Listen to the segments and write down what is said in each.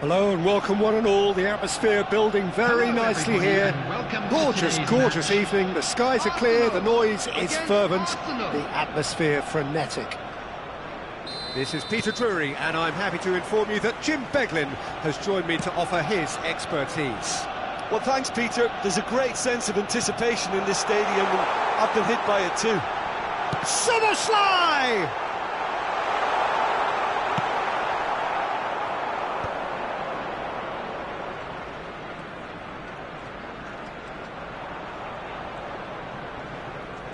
Hello and welcome one and all. The atmosphere building very nicely here. Gorgeous, gorgeous evening. The skies are clear, the noise is fervent, the atmosphere frenetic. This is Peter Drury and I'm happy to inform you that Jim Beglin has joined me to offer his expertise. Well, thanks, Peter. There's a great sense of anticipation in this stadium, and I've been hit by it too. Szoboszlai!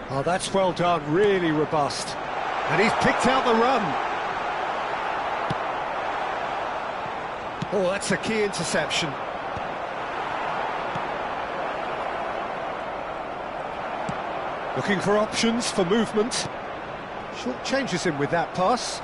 Oh, that's well done, really robust. And he's picked out the run. Oh, that's a key interception. Looking for options for movement. Short changes him with that pass.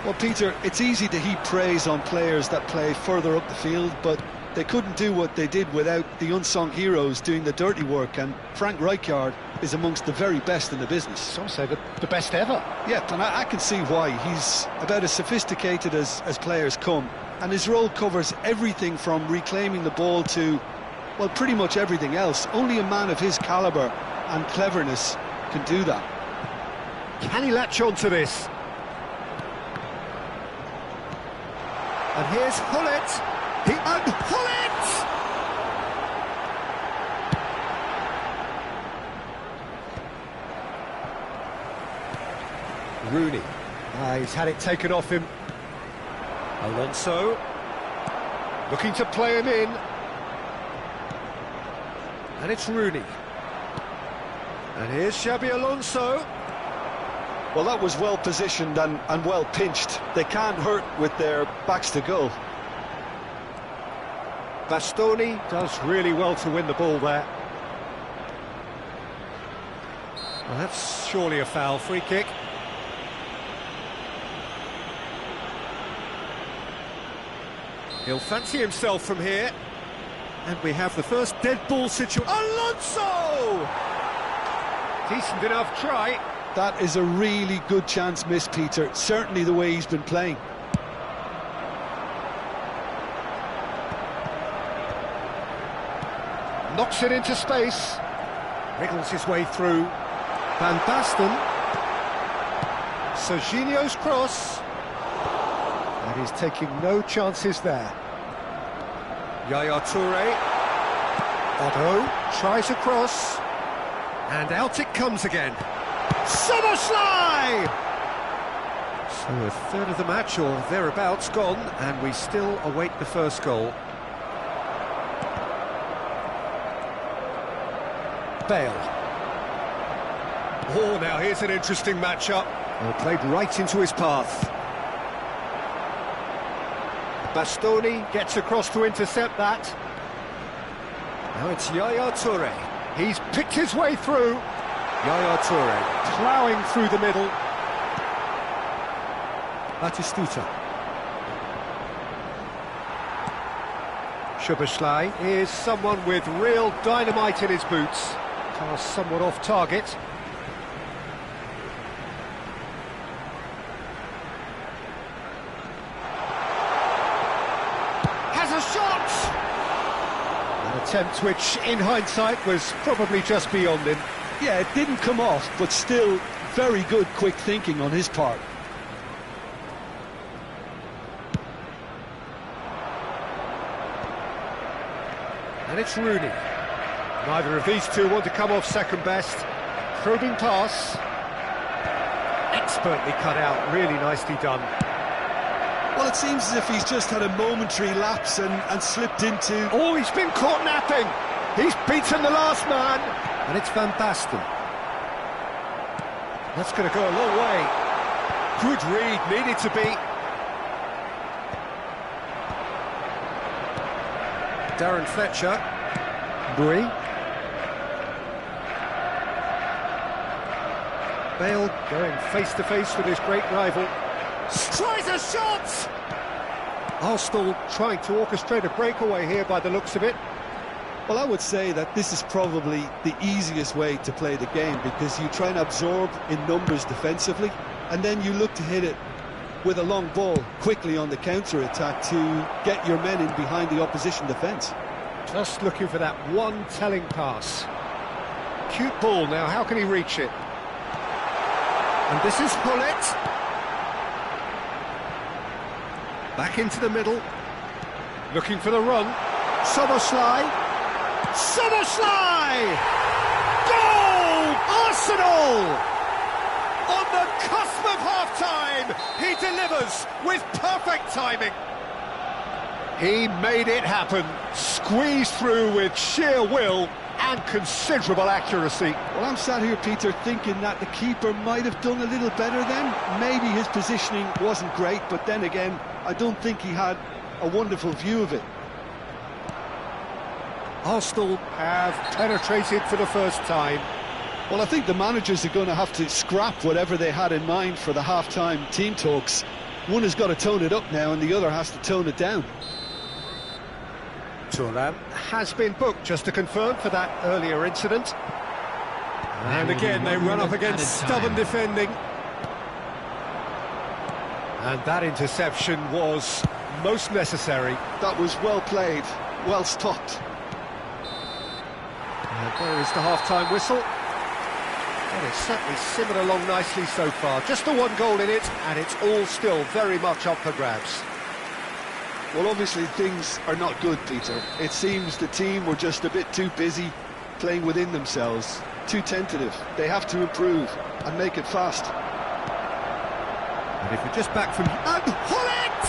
Well, Peter, it's easy to heap praise on players that play further up the field, but they couldn't do what they did without the unsung heroes doing the dirty work, and Frank Rijkaard is amongst the very best in the business. Some say the best ever. Yeah, and I can see why. He's about as sophisticated as players come, and his role covers everything from reclaiming the ball to, well, pretty much everything else. Only a man of his calibre and cleverness can do that. Can he latch on to this? And here's Gullit. Gullit! Rooney. He's had it taken off him. Alonso. Looking to play him in. And it's Rooney. And here's Xabi Alonso. Well, that was well positioned and well pinched. They can't hurt with their backs to goal. Bastoni does really well to win the ball there. Well, that's surely a foul. Free kick. He'll fancy himself from here. And we have the first dead ball situation. Alonso! Decent enough try. That is a really good chance missed, Peter. Certainly the way he's been playing. Knocks it into space. Wriggles his way through. Van Basten. Serginho's cross. And he's taking no chances there. Yaya Toure. Otto tries a cross. And out it comes again. Szoboszlai! So a third of the match or thereabouts gone, and we still await the first goal. Bale. Oh, now here's an interesting matchup. Played right into his path. Bastoni gets across to intercept that. Now it's Yaya Toure. He's picked his way through. Yaya Toure ploughing through the middle. Batistuta. Szoboszlai is someone with real dynamite in his boots. Pass somewhat off target. Has a shot! An attempt which, in hindsight, was probably just beyond him. Yeah, it didn't come off, but still very good quick thinking on his part. And it's Rooney. Neither of these two want to come off second best. Probing pass. Expertly cut out, really nicely done. Well, it seems as if he's just had a momentary lapse and slipped into... Oh, he's been caught napping! He's beaten the last man! And it's Van Basten. That's going to go a long way. Good read, needed to be. Darren Fletcher. Bui. Bale going face-to-face with his great rival. Tries a shot! Arsenal trying to orchestrate a breakaway here by the looks of it. Well, I would say that this is probably the easiest way to play the game, because you try and absorb in numbers defensively, and then you look to hit it with a long ball quickly on the counter-attack to get your men in behind the opposition defence. Just looking for that one telling pass. Cute ball now, how can he reach it? And this is Hullet. Back into the middle. Looking for the run. Szoboszlai. Szoboszlai! Goal! Arsenal! On the cusp of half-time, he delivers with perfect timing. He made it happen, squeezed through with sheer will and considerable accuracy. Well, I'm sat here, Peter, thinking that the keeper might have done a little better then. Maybe his positioning wasn't great, but then again, I don't think he had a wonderful view of it. Arsenal have penetrated for the first time. Well, I think the managers are going to have to scrap whatever they had in mind for the half-time team talks. One has got to tone it up now and the other has to tone it down. Thuram has been booked, just to confirm, for that earlier incident. And again, they run up against stubborn defending. And that interception was most necessary. That was well played, well stopped. And there is the half-time whistle. Well, it's certainly simmered along nicely so far. Just the one goal in it, and it's all still very much up for grabs. Well, obviously things are not good, Peter. It seems the team were just a bit too busy playing within themselves, too tentative. They have to improve and make it fast. And if you're just back from... And Hullet!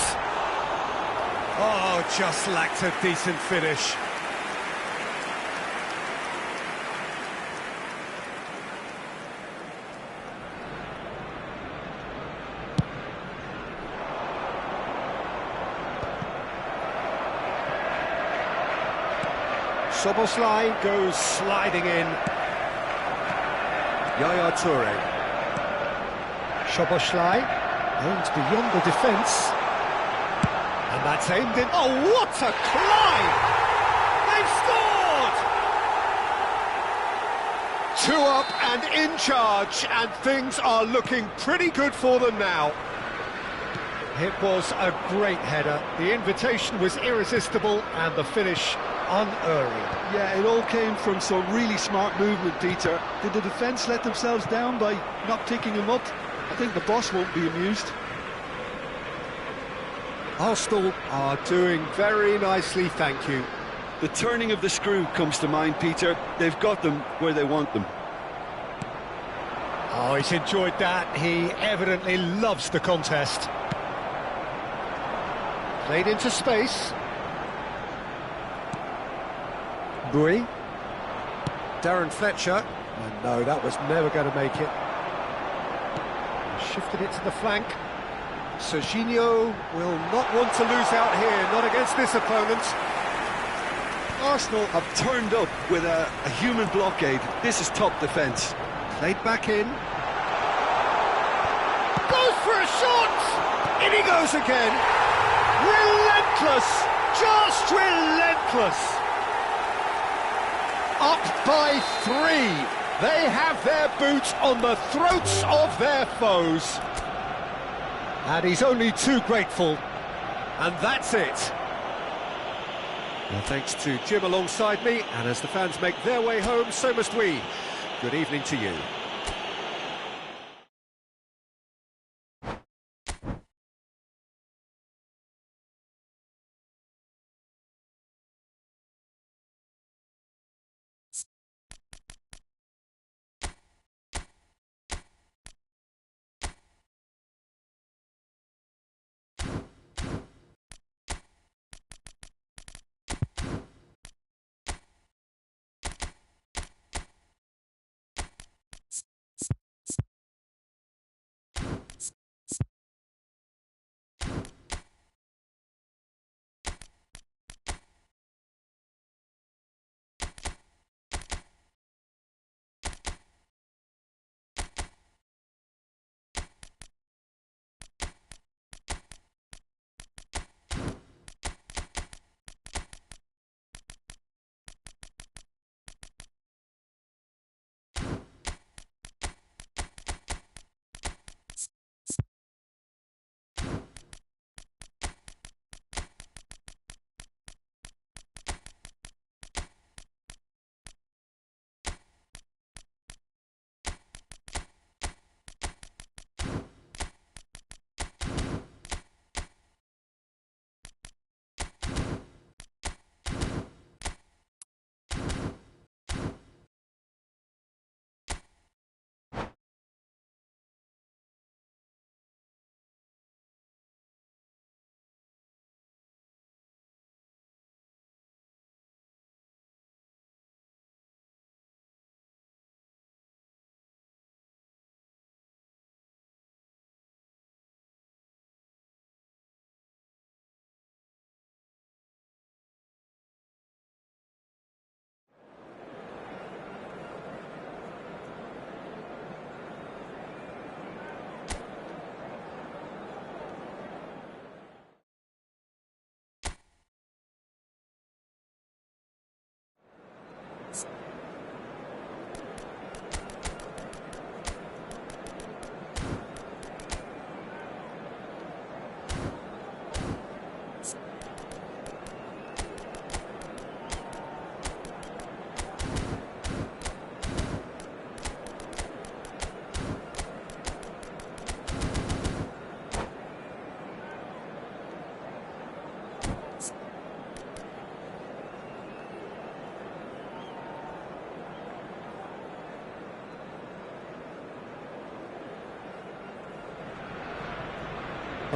Oh, just lacked a decent finish. Szoboszlai goes sliding in. Yaya Toure. Szoboszlai aims beyond the defence. And that's aimed in. Oh, what a climb! They've scored! 2 up and in charge, and things are looking pretty good for them now. It was a great header. The invitation was irresistible, and the finish unerring. Yeah, it all came from some really smart movement, Peter. Did the defence let themselves down by not picking him up? I think the boss won't be amused. Arsenal are doing very nicely, thank you. The turning of the screw comes to mind, Peter. They've got them where they want them. Oh, he's enjoyed that. He evidently loves the contest. Played into space. Bui. Darren Fletcher. And no, that was never going to make it. Shifted it to the flank. Serginho will not want to lose out here, not against this opponent. Arsenal have turned up with a human blockade. This is top defence. Played back in. Goes for a shot! In he goes again. Relentless! Just relentless! Up by 3. They have their boots on the throats of their foes. And he's only too grateful. And that's it. Well, thanks to Jim alongside me, and as the fans make their way home, so must we. Good evening to you.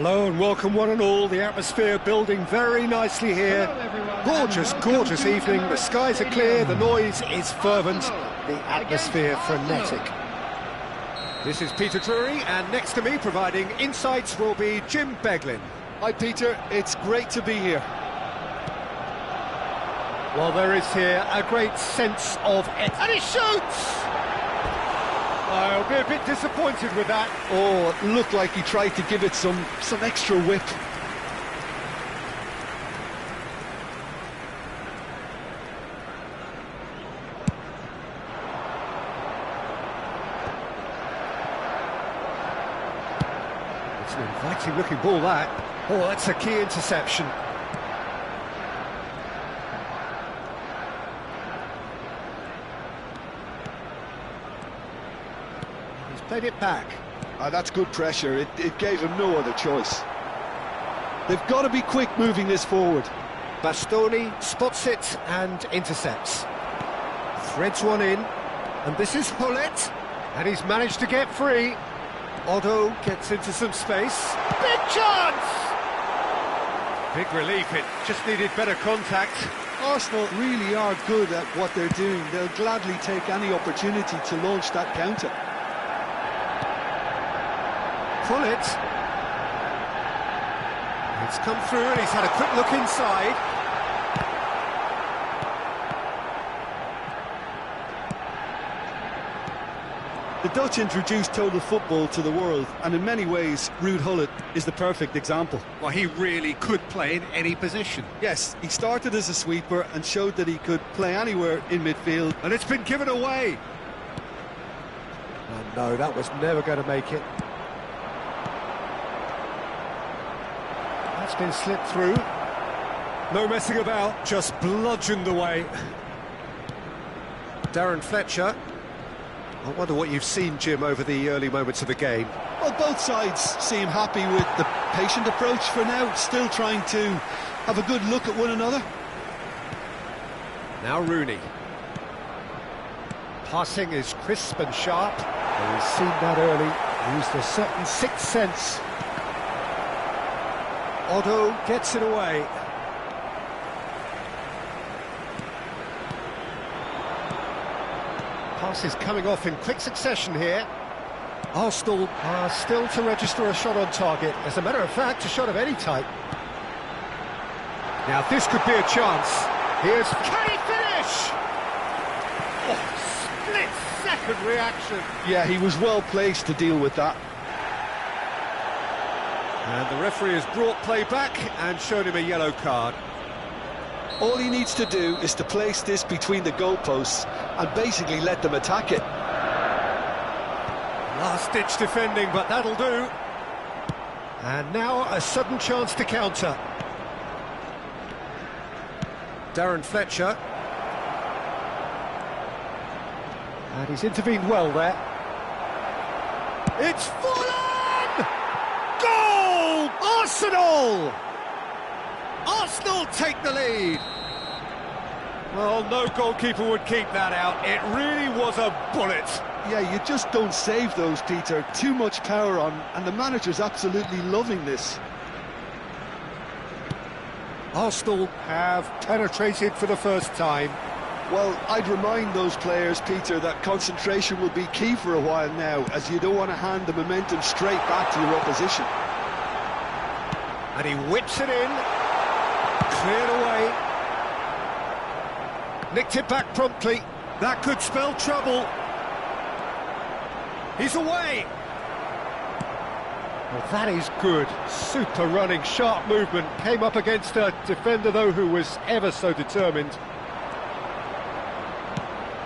Hello and welcome one and all. The atmosphere building very nicely here. Gorgeous, gorgeous evening. The skies are clear, the noise is fervent, the atmosphere frenetic. This is Peter Drury, and next to me providing insights will be Jim Beglin. Hi Peter, it's great to be here. Well, there is here a great sense of it. And he shoots! I'll be a bit disappointed with that. Oh, it looked like he tried to give it some extra whip. It's an inviting looking ball, that. Oh, that's a key interception. Played it back. That's good pressure. It gave him no other choice. They've got to be quick moving this forward. Bastoni spots it and intercepts. Threads one in, and this is Hullet, and he's managed to get free. Otto gets into some space. Big chance! Big relief, it just needed better contact. Arsenal really are good at what they're doing. They'll gladly take any opportunity to launch that counter. Hullet. It's come through and he's had a quick look inside. The Dutch introduced total football to the world, and in many ways, Ruud Hullet is the perfect example. Well, he really could play in any position. Yes, he started as a sweeper and showed that he could play anywhere in midfield. And it's been given away. Oh no, that was never going to make it. That's been slipped through. No messing about, just bludgeoned away. Darren Fletcher. I wonder what you've seen, Jim, over the early moments of the game. Well, both sides seem happy with the patient approach for now, still trying to have a good look at one another. Now Rooney. Passing is crisp and sharp. He's seen that early, used a certain sixth sense. Otto gets it away. Pass is coming off in quick succession here. Arsenal are still to register a shot on target. As a matter of fact, a shot of any type. Now this could be a chance. Here's... Can he finish? Oh, split-second reaction. Yeah, he was well placed to deal with that. And the referee has brought play back and shown him a yellow card. All he needs to do is to place this between the goalposts and basically let them attack it. Last-ditch defending, but that'll do. And now a sudden chance to counter. Darren Fletcher. And he's intervened well there. It's fallen! Goal! Arsenal! Arsenal take the lead. Well, no goalkeeper would keep that out. It really was a bullet. Yeah, you just don't save those, Peter. Too much power on, and the manager's absolutely loving this. Arsenal have penetrated for the first time. Well, I'd remind those players, Peter, that concentration will be key for a while now, as you don't want to hand the momentum straight back to your opposition. And he whips it in. Cleared away. Nicked it back promptly. That could spell trouble. He's away. Well, that is good. Super running, sharp movement. Came up against a defender, though, who was ever so determined.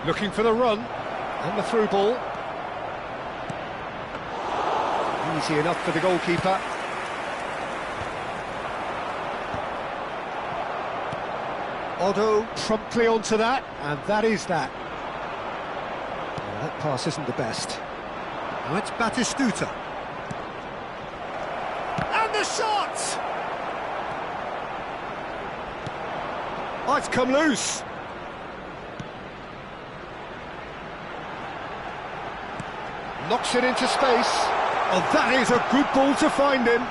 Looking for the run. And the through ball. Easy enough for the goalkeeper. Otto promptly onto that, and that is that. Well, that pass isn't the best. Now it's Batistuta. And the shot! Oh, it's come loose. Knocks it into space. Oh, that is a good ball to find him.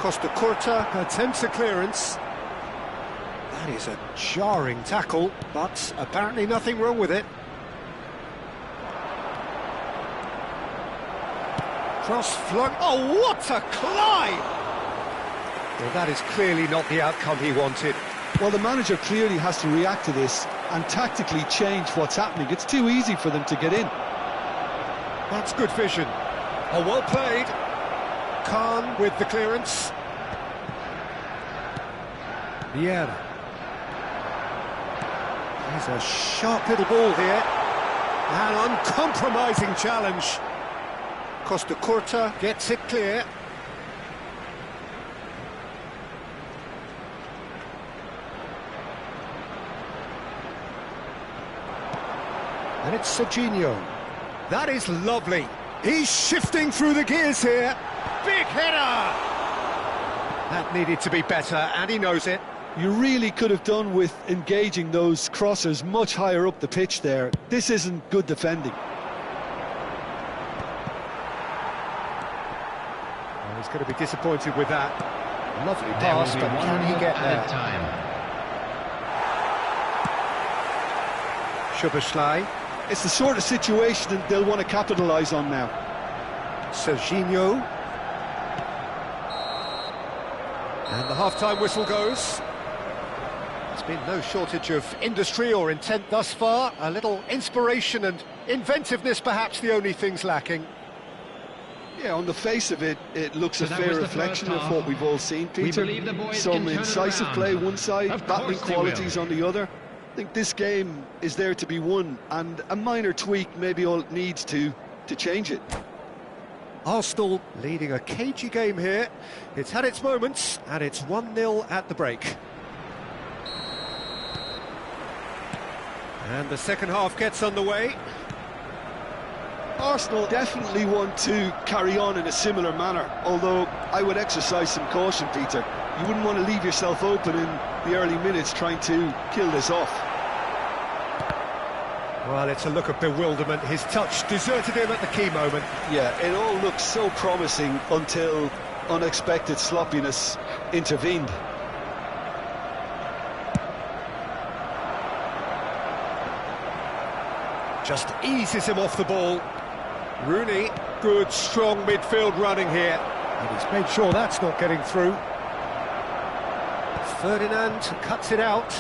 Costa Curta attempts a clearance. That is a jarring tackle, but apparently nothing wrong with it. Cross flung. Oh, what a climb! Well, that is clearly not the outcome he wanted. Well, the manager clearly has to react to this and tactically change what's happening. It's too easy for them to get in. That's good vision. Oh, well played. Khan with the clearance. Vieira. There's a sharp little ball here. An uncompromising challenge. Costa Curta gets it clear. And it's Serginho. That is lovely. He's shifting through the gears here. Big header! That needed to be better, and he knows it. You really could have done with engaging those crossers much higher up the pitch there. This isn't good defending. Well, he's going to be disappointed with that. Lovely pass, but can he get there? Szoboszlai. It's the sort of situation that they'll want to capitalise on now. Serginho. And the half-time whistle goes. There's been no shortage of industry or intent thus far. A little inspiration and inventiveness, perhaps the only things lacking. Yeah, on the face of it, it looks a fair reflection of what we've all seen, Peter. Some incisive play one side, battling qualities on the other. I think this game is there to be won, and a minor tweak maybe all it needs to change it. Arsenal leading a cagey game here. It's had its moments, and it's 1-0 at the break. And the second half gets underway. Arsenal definitely want to carry on in a similar manner, although I would exercise some caution, Peter. You wouldn't want to leave yourself open in the early minutes trying to kill this off. Well, it's a look of bewilderment. His touch deserted him at the key moment. Yeah, it all looked so promising until unexpected sloppiness intervened. Just eases him off the ball. Rooney, good, strong midfield running here. And he's made sure that's not getting through. Ferdinand cuts it out.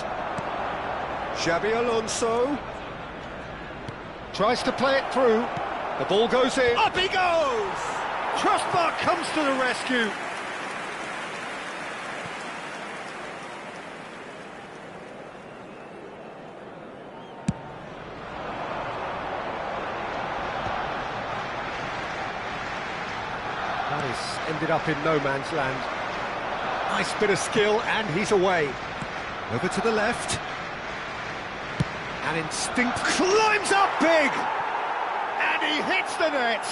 Xabi Alonso tries to play it through. The ball goes in. Up he goes! Crossbar comes to the rescue. That is ended up in no man's land. Nice bit of skill, and he's away. Over to the left. And instinct climbs up big! And he hits the net!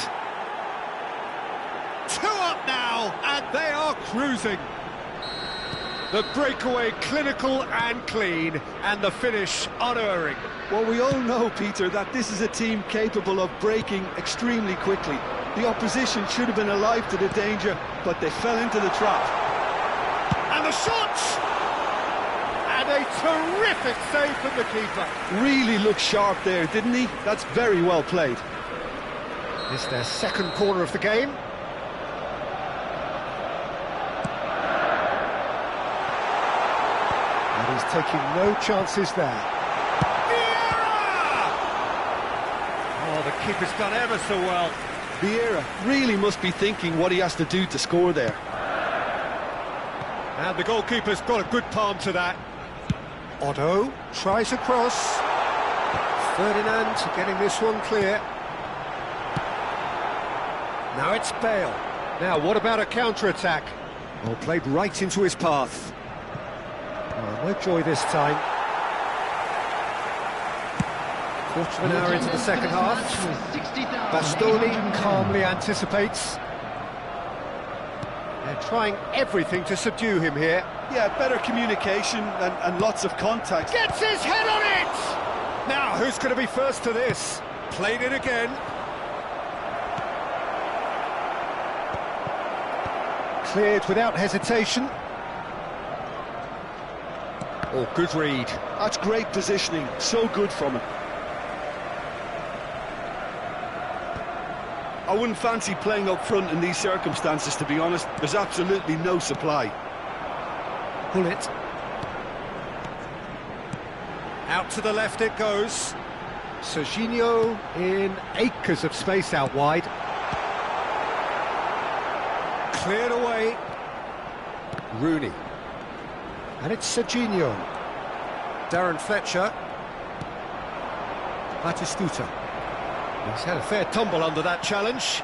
2 up now, and they are cruising. The breakaway clinical and clean, and the finish unerring. Well, we all know, Peter, that this is a team capable of breaking extremely quickly. The opposition should have been alive to the danger, but they fell into the trap. And the shot! And a terrific save from the keeper. Really looked sharp there, didn't he? That's very well played. It's their second corner of the game. And he's taking no chances there. Vieira! Oh, the keeper's done ever so well. Vieira really must be thinking what he has to do to score there. And the goalkeeper's got a good palm to that. Otto tries a cross. Ferdinand getting this one clear. Now it's Bale. Now, what about a counter-attack? Well, played right into his path. Oh, no joy this time. Quarter of an hour into the second half. Bastoni calmly anticipates. They're trying everything to subdue him here. Yeah, better communication and lots of contact. Gets his head on it! Now, who's going to be first to this? Played it again. Cleared without hesitation. Oh, good read. That's great positioning, so good from him. I wouldn't fancy playing up front in these circumstances, to be honest. There's absolutely no supply. Bullet. Out to the left it goes. Serginho in acres of space out wide. Cleared away. Rooney. And it's Serginho. Darren Fletcher. Batistuta. He's had a fair tumble under that challenge.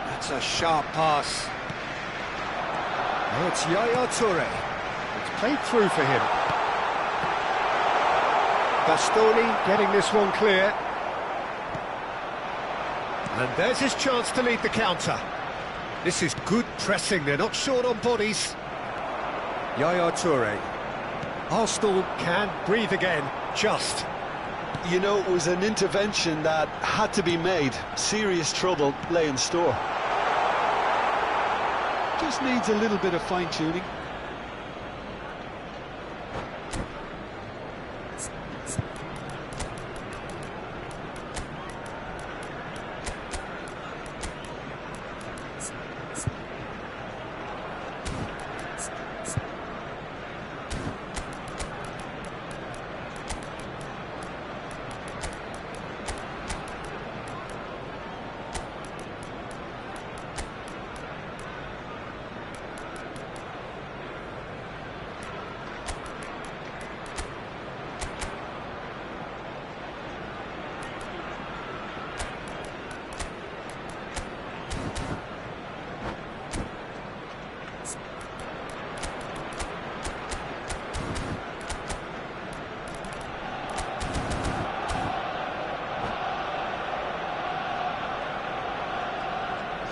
That's a sharp pass. Oh, it's Yaya Toure. It's played through for him. Bastoni getting this one clear. And there's his chance to lead the counter. This is good pressing, they're not short on bodies. Yaya Toure. Arsenal can breathe again, just. You know, it was an intervention that had to be made. Serious trouble lay in store. Just needs a little bit of fine-tuning.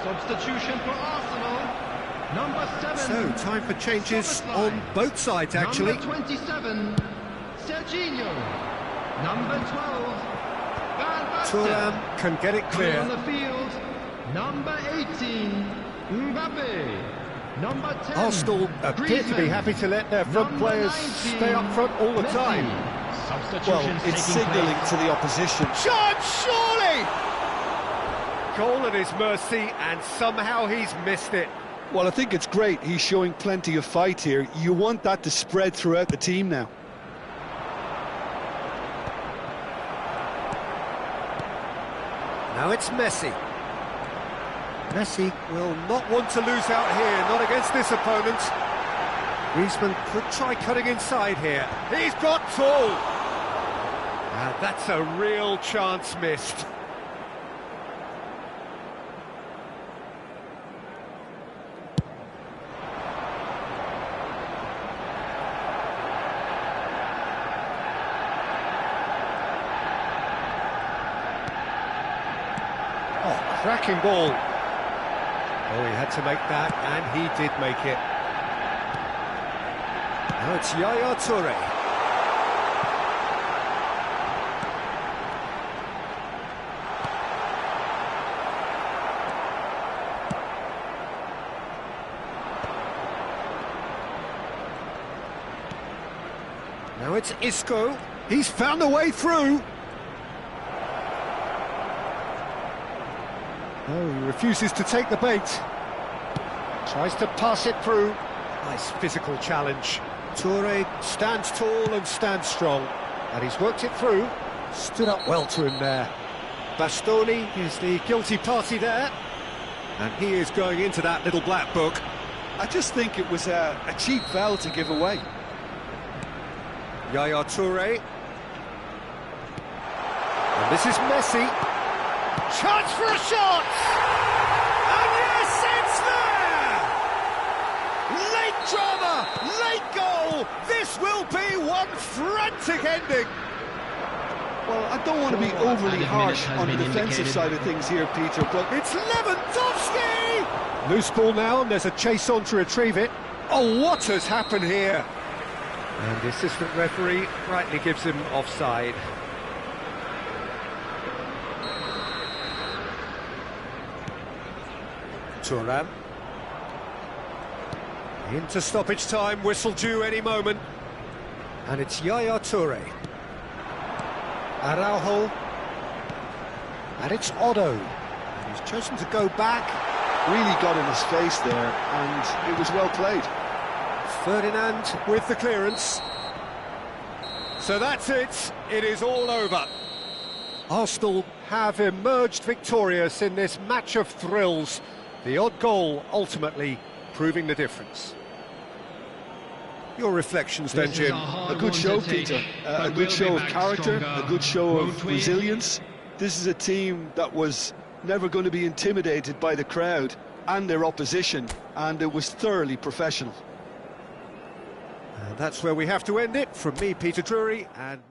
Substitution for Arsenal, number 7. So, time for changes on both sides, actually. Number 27, Serginho. Number 12, Van Basten. Thuram can get it Coming clear. on the field, number 18, Mbappe. Number 10, Arsenal appear to be Griezmann. happy to let their front Number players 19, stay up front all the Messi. time. Substitutions Well, it's taking signalling place. to the opposition. Chance, surely! Goal at his mercy, and somehow he's missed it. Well, I think it's great. He's showing plenty of fight here. You want that to spread throughout the team now. Now it's Messi. Messi will not want to lose out here, not against this opponent. Griezmann could try cutting inside here. He's got full! And that's a real chance missed. Oh, cracking ball. Oh, he had to make that, and he did make it. Now it's Yaya Toure. Now it's Isco. He's found a way through. Oh, he refuses to take the bait. Tries to pass it through. Nice physical challenge. Toure stands tall and stands strong. And he's worked it through. Stood up well to him there. Bastoni is the guilty party there. And he is going into that little black book. I just think it was a cheap foul to give away. Yaya Toure. And this is Messi. Chance for a shot! And yes, it's there! Late drama, late goal! This will be one frantic ending! Well, I don't want to be overly harsh on the defensive side of things here, Peter, but It's Lewandowski! Loose ball now, and there's a chase on to retrieve it. Oh, what has happened here? And the assistant referee rightly gives him offside. Thuram. Into stoppage time, whistle due any moment. And it's Yaya Toure. Araujo. And it's Otto. And he's chosen to go back. Really got in his face there, and it was well played. Ferdinand with the clearance. So that's it. It is all over. Arsenal have emerged victorious in this match of thrills. The odd goal ultimately proving the difference. Your reflections then, Jim? A good show, Peter. A good show of character, a good show of resilience. This is a team that was never going to be intimidated by the crowd and their opposition, and it was thoroughly professional. And that's where we have to end it. From me, Peter Drury, and...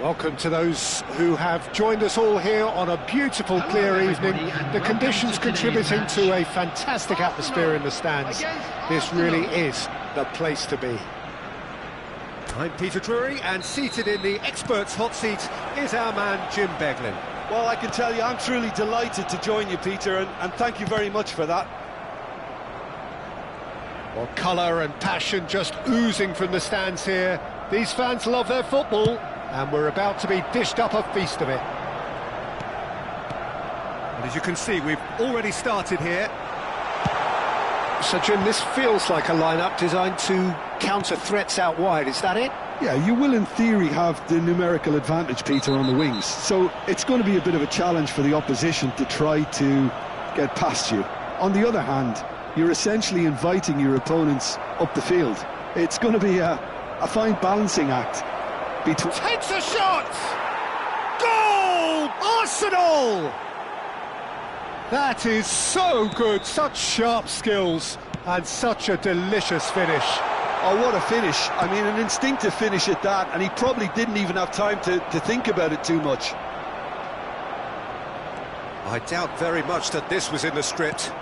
Welcome to those who have joined us all here on a beautiful, clear evening. The conditions contributing to a fantastic atmosphere in the stands. This really is the place to be. I'm Peter Drury, and seated in the experts' hot seat is our man Jim Beglin. Well, I can tell you, I'm truly delighted to join you, Peter, and thank you very much for that. Well, colour and passion just oozing from the stands here. These fans love their football, and we're about to be dished up a feast of it. And as you can see, we've already started here. So, Jim, this feels like a lineup designed to counter threats out wide, is that it? Yeah, you will in theory have the numerical advantage, Peter, on the wings. So it's going to be a bit of a challenge for the opposition to try to get past you. On the other hand, you're essentially inviting your opponents up the field. It's going to be a fine balancing act. Takes a shot! Goal! Arsenal! That is so good, such sharp skills, and such a delicious finish. Oh, what a finish. I mean, an instinctive finish at that, and he probably didn't even have time to think about it too much. I doubt very much that this was in the script.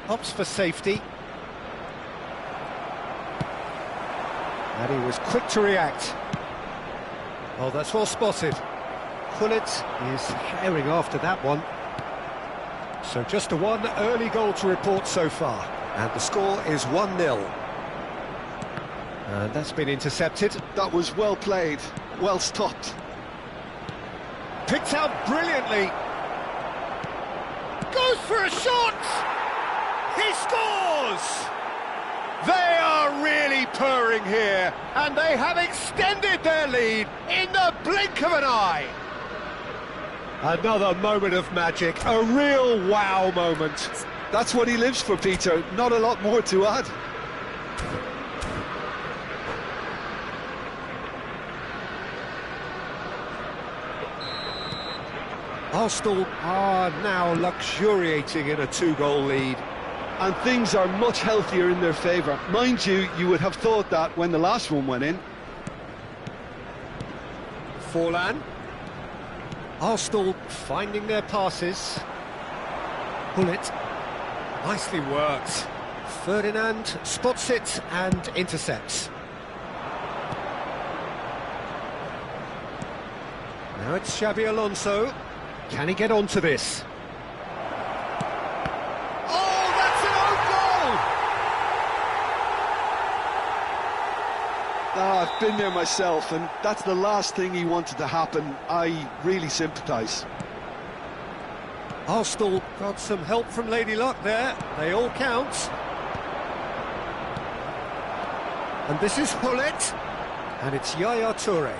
Opts for safety. And he was quick to react. Oh, that's well spotted. Gullit is herring after that one. So just a one early goal to report so far. And the score is 1-0. And that's been intercepted. That was well played, well stopped. Picked out brilliantly. Goes for a shot! He scores! They are really purring here, and they have extended their lead in the blink of an eye. Another moment of magic, a real wow moment. That's what he lives for, Peter. Not a lot more to add. Arsenal are now luxuriating in a 2-goal lead. And things are much healthier in their favour. Mind you, you would have thought that when the last one went in. Forlan. Arsenal finding their passes. Bullet. Nicely worked. Ferdinand spots it and intercepts. Now it's Xabi Alonso. Can he get onto this? Oh, that's an own goal! I've been there myself, and that's the last thing he wanted to happen. I really sympathise. Arsenal got some help from Lady Luck there. They all count. And this is Hullet. And it's Yaya Toure.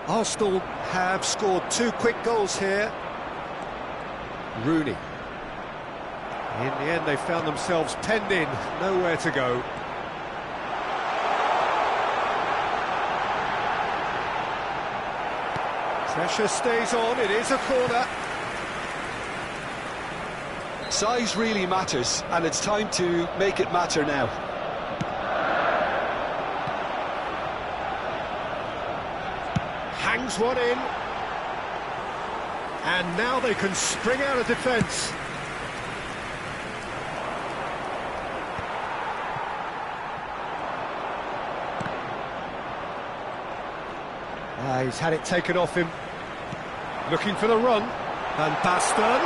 Arsenal have scored 2 quick goals here. Rooney. In the end, they found themselves penned in, nowhere to go. Pressure stays on, it is a corner. Size really matters, and it's time to make it matter now. Hangs one in. And now they can spring out of defence. He's had it taken off him. Looking for the run. Van Basten.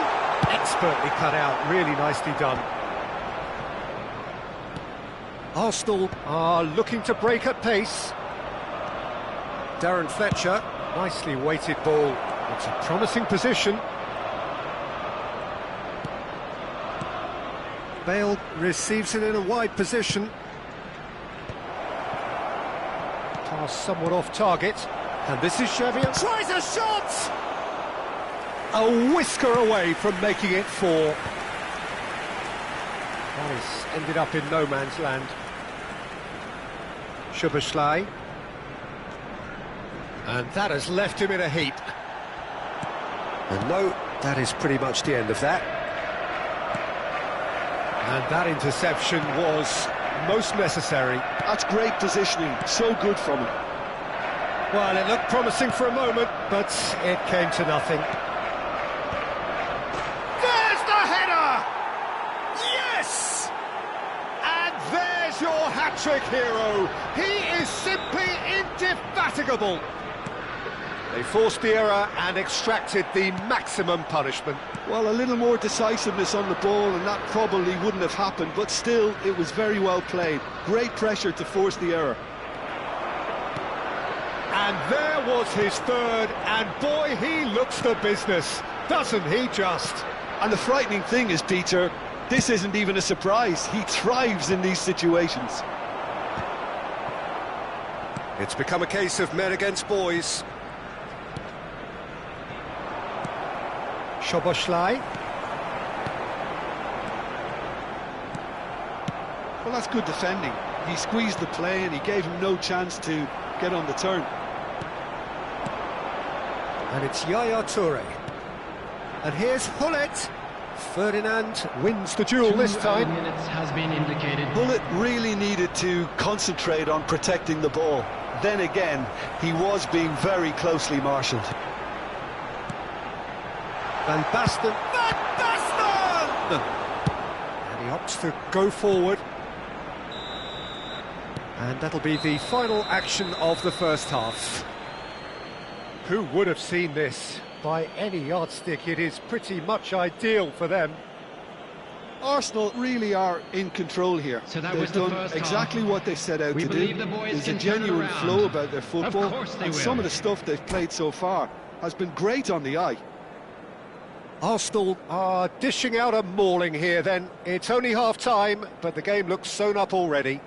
Expertly cut out, really nicely done. Arsenal are looking to break at pace. Darren Fletcher, nicely weighted ball. It's a promising position. Bale receives it in a wide position. Pass somewhat off target. And this is Xavi. Tries a shot! A whisker away from making it 4. That has ended up in no man's land. Szoboszlai. And that has left him in a heap. And no, that is pretty much the end of that. And that interception was most necessary. That's great positioning, so good from him. Well, it looked promising for a moment, but it came to nothing. There's the header! Yes! And there's your hat-trick hero. He is simply indefatigable. They forced the error and extracted the maximum punishment. Well, a little more decisiveness on the ball and that probably wouldn't have happened, but still, it was very well played. Great pressure to force the error. And there was his 3rd, and boy, he looks the business, doesn't he just? And the frightening thing is, Peter, this isn't even a surprise. He thrives in these situations. It's become a case of men against boys. Szoboszlai. Well, that's good defending. He squeezed the play and he gave him no chance to get on the turn. And it's Yaya Toure. And here's Hullet. Ferdinand wins the duel this time. 2 minutes has been indicated. Hullet really needed to concentrate on protecting the ball. Then again, he was being very closely marshalled. Van Basten. Van Basten! And he opts to go forward. And that'll be the final action of the first half. Who would have seen this? By any yardstick, it is pretty much ideal for them. Arsenal really are in control here. So that They've was the done first exactly half. what they set out We to believe do. the boys There's a can turn it genuine around. flow about their football, course they and will. some of the stuff they've played so far has been great on the eye. Arsenal are dishing out a mauling here then. It's only half-time, but the game looks sewn up already.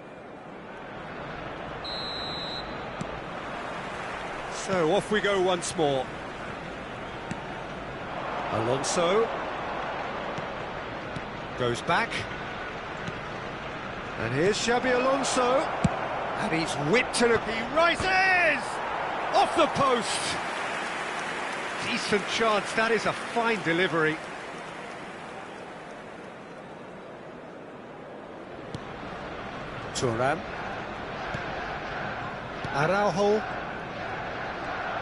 So off we go once more. Alonso goes back. And here's Xabi Alonso. And he's whipped and he rises! Off the post! Decent chance, that is a fine delivery. Thuram. Araujo.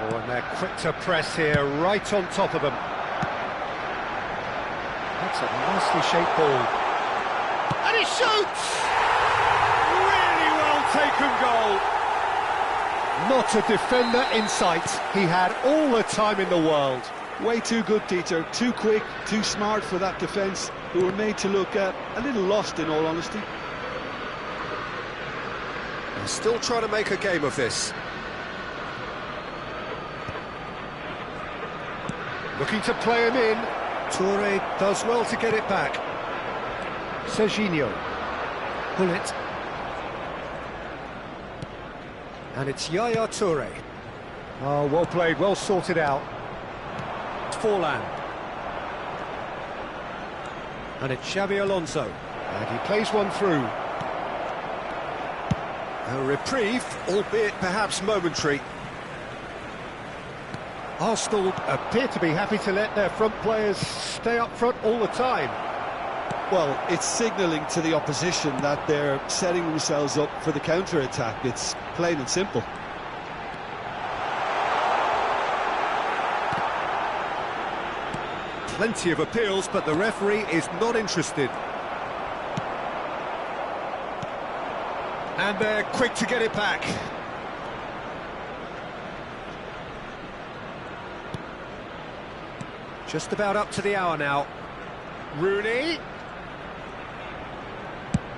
Oh, and they're quick to press here, right on top of them. That's a nicely shaped ball. And he shoots! Really well taken goal. Not a defender in sight. He had all the time in the world. Way too good, Peter. Too quick, too smart for that defence, who were made to look a little lost, in all honesty. They're still trying to make a game of this. Looking to play him in. Toure does well to get it back. Serginho. Pull it. And it's Yaya Toure. Oh, well played, well sorted out. Forlan. And it's Xabi Alonso. And he plays one through. A reprieve, albeit perhaps momentary. Arsenal appear to be happy to let their front players stay up front all the time. Well, it's signalling to the opposition that they're setting themselves up for the counter-attack. It's plain and simple. Plenty of appeals, but the referee is not interested. And they're quick to get it back. Just about up to the hour now. Rooney.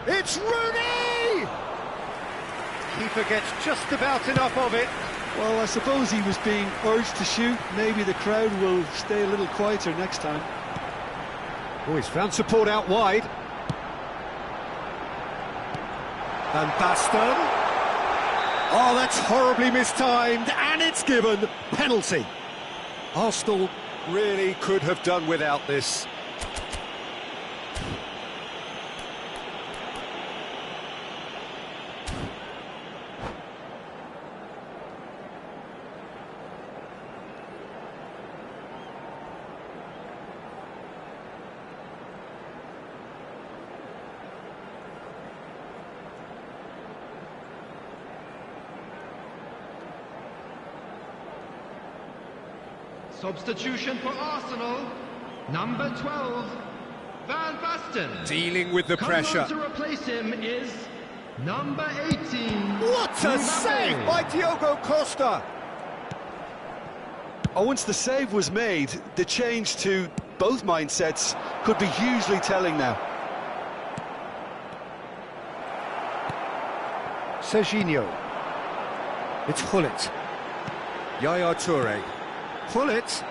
It's Rooney! Keeper gets just about enough of it. Well, I suppose he was being urged to shoot. Maybe the crowd will stay a little quieter next time. Oh, he's found support out wide. Van Basten. Oh, that's horribly mistimed, and it's given. Penalty. Arsenal really could have done without this. Substitution for Arsenal, number 12, Van Basten. Dealing with the pressure. Coming on to replace him is number 18. What a save by Diogo Costa! Oh, once the save was made, the change to both mindsets could be hugely telling now. Serginho. It's Gullit. Yaya Toure. Gullit.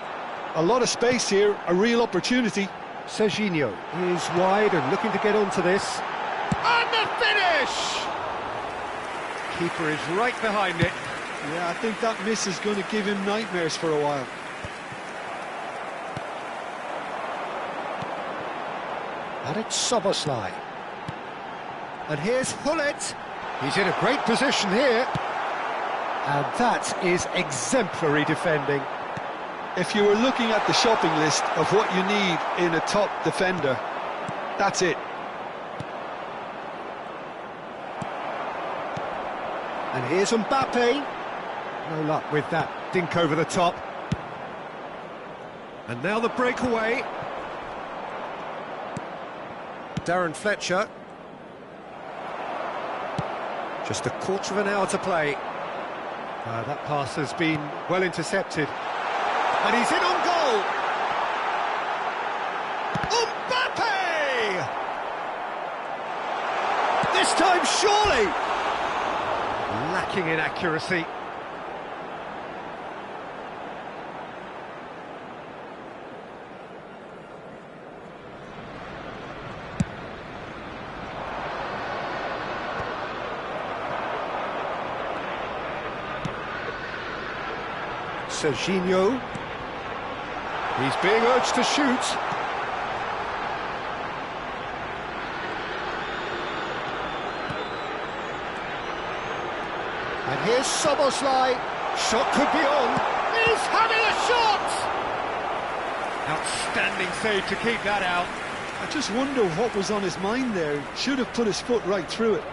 A lot of space here, a real opportunity. Serginho is wide and looking to get onto this. And the finish! Keeper is right behind it. Yeah, I think that miss is going to give him nightmares for a while. And it's Szoboszlai. And here's Gullit. He's in a great position here. And that is exemplary defending. If you were looking at the shopping list of what you need in a top defender, that's it. And here's Mbappe. No luck with that dink over the top. And now the breakaway. Darren Fletcher. Just a quarter of an hour to play. That pass has been well intercepted. And he's in on goal! Mbappe! This time, surely! Lacking in accuracy. Serginho. He's being urged to shoot. And here's Szoboszlai. Shot could be on. He's having a shot! Outstanding save to keep that out. I just wonder what was on his mind there. Should have put his foot right through it.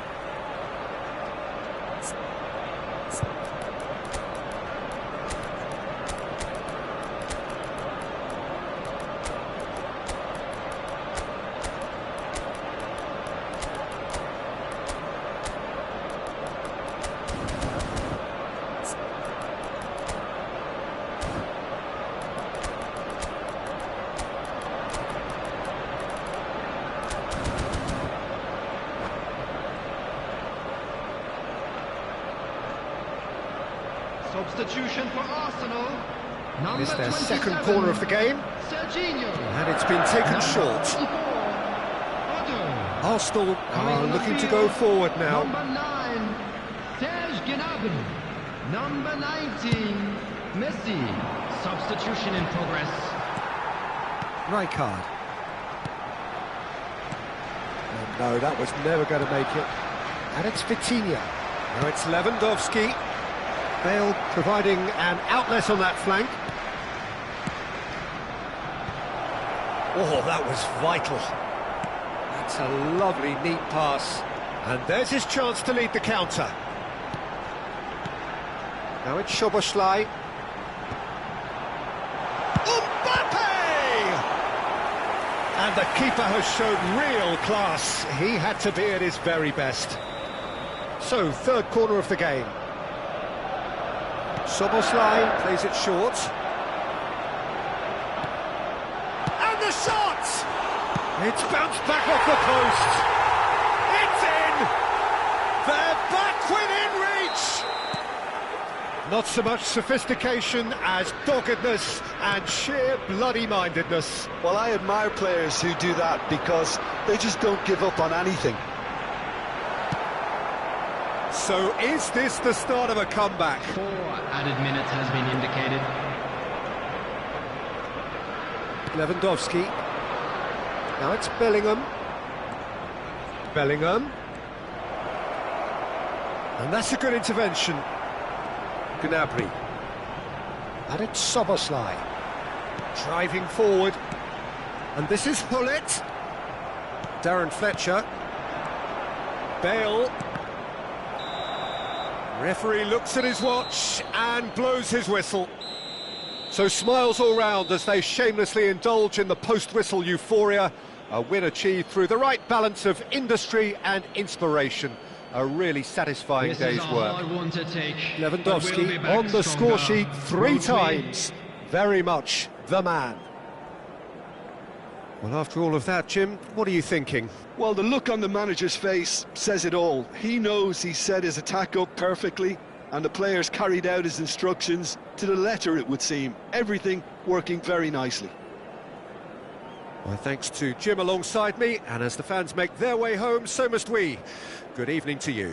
Substitution for Arsenal. It's their second corner of the game. Serginho. And it's been taken short. Arsenal are looking to go forward now. Number 9, Serge Gnabry. Number 19, Messi. Substitution in progress. Rijkaard. Oh, no, that was never going to make it. And it's Vitinha. Now it's Lewandowski. Bale providing an outlet on that flank. Oh, that was vital. That's a lovely, neat pass. And there's his chance to lead the counter. Now it's Szoboszlai. Mbappe! And the keeper has shown real class. He had to be at his very best. So, third corner of the game. Szoboszlai plays it short. And the shot! It's bounced back off the post. It's in! They're back within reach! Not so much sophistication as doggedness and sheer bloody-mindedness. Well, I admire players who do that because they just don't give up on anything. So is this the start of a comeback? 4 added minutes has been indicated. Lewandowski. Now it's Bellingham. Bellingham. And that's a good intervention. Gnabry. And it's Szoboszlai. Driving forward. And this is Hullet. Darren Fletcher. Bale. Referee looks at his watch and blows his whistle. So smiles all round as they shamelessly indulge in the post-whistle euphoria. A win achieved through the right balance of industry and inspiration. A really satisfying day's work. Lewandowski on the score sheet 3 times. Very much the man. Well, after all of that, Jim, what are you thinking? Well, the look on the manager's face says it all. He knows he set his attack up perfectly, and the players carried out his instructions to the letter, it would seem. Everything working very nicely. Well, thanks to Jim alongside me, and as the fans make their way home, so must we. Good evening to you.